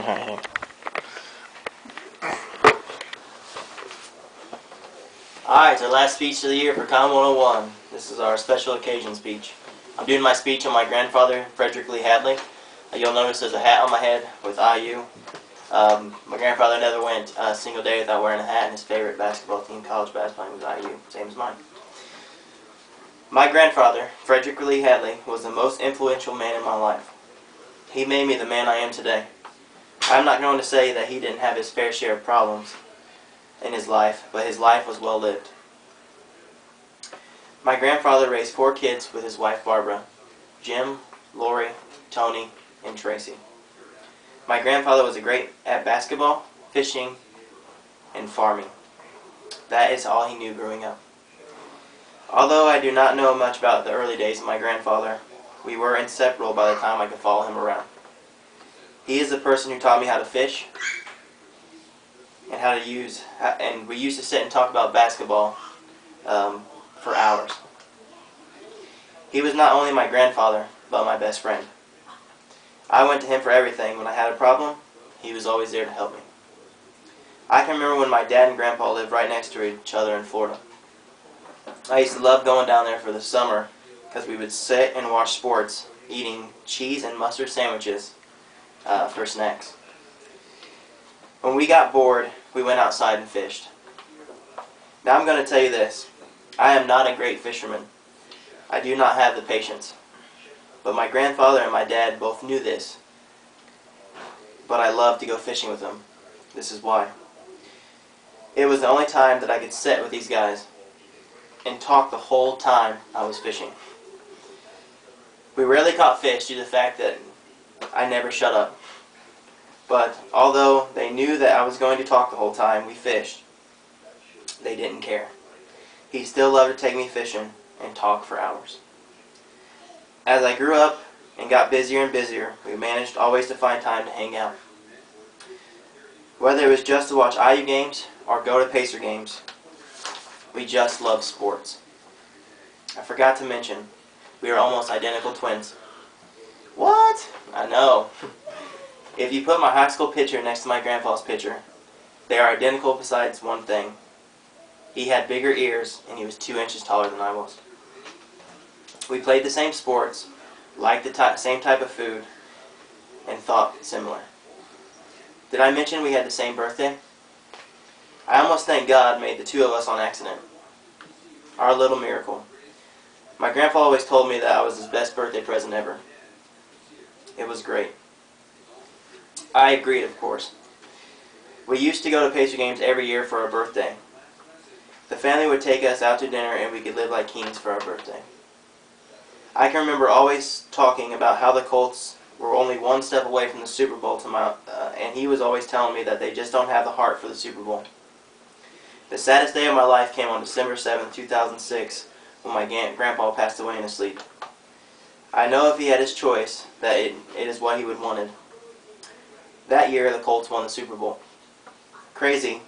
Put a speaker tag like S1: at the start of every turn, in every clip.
S1: Okay. Alright, it's our last speech of the year for Com 101. This is our special occasion speech. I'm doing my speech on my grandfather, Frederick Lee Hadley. You'll notice there's a hat on my head with IU. My grandfather never went a single day without wearing a hat, and his favorite basketball team, college basketball, was IU, same as mine. My grandfather, Frederick Lee Hadley, was the most influential man in my life. He made me the man I am today. I'm not going to say that he didn't have his fair share of problems in his life, but his life was well lived. My grandfather raised 4 kids with his wife Barbara: Jim, Lori, Tony, and Tracy. My grandfather was great at basketball, fishing, and farming. That is all he knew growing up. Although I do not know much about the early days of my grandfather, we were inseparable by the time I could follow him around. He is the person who taught me how to fish and how to use, and we used to sit and talk about basketball for hours. He was not only my grandfather, but my best friend. I went to him for everything. When I had a problem, he was always there to help me. I can remember when my dad and grandpa lived right next to each other in Florida. I used to love going down there for the summer because we would sit and watch sports, eating cheese and mustard sandwiches for snacks. When we got bored, we went outside and fished. Now I'm going to tell you this. I am not a great fisherman. I do not have the patience. But my grandfather and my dad both knew this. But I loved to go fishing with them. This is why. It was the only time that I could sit with these guys and talk the whole time I was fishing. We rarely caught fish due to the fact that I never shut up. But although they knew that I was going to talk the whole time we fished, they didn't care. He still loved to take me fishing and talk for hours. As I grew up and got busier and busier, we managed always to find time to hang out. Whether it was just to watch IU games or go to Pacer games, we just loved sports. I forgot to mention, we are almost identical twins. What? I know. If you put my high school picture next to my grandpa's picture, they are identical besides one thing. He had bigger ears and he was 2 inches taller than I was. We played the same sports, liked the same type of food, and thought similar. Did I mention we had the same birthday? I almost think God made the 2 of us on accident. Our little miracle. My grandpa always told me that I was his best birthday present ever. It was great. I agreed, of course. We used to go to Pacer games every year for our birthday. The family would take us out to dinner and we could live like kings for our birthday. I can remember always talking about how the Colts were only 1 step away from the Super Bowl and he was always telling me that they just don't have the heart for the Super Bowl. The saddest day of my life came on December 7th, 2006, when my grandpa passed away in his sleep. I know if he had his choice, that it is what he would have wanted. That year, the Colts won the Super Bowl. Crazy,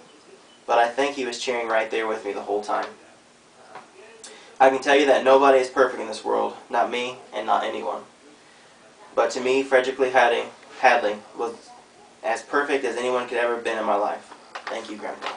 S1: but I think he was cheering right there with me the whole time. I can tell you that nobody is perfect in this world, not me and not anyone. But to me, Frederick Lee Hadley was as perfect as anyone could ever have been in my life. Thank you, Grandpa.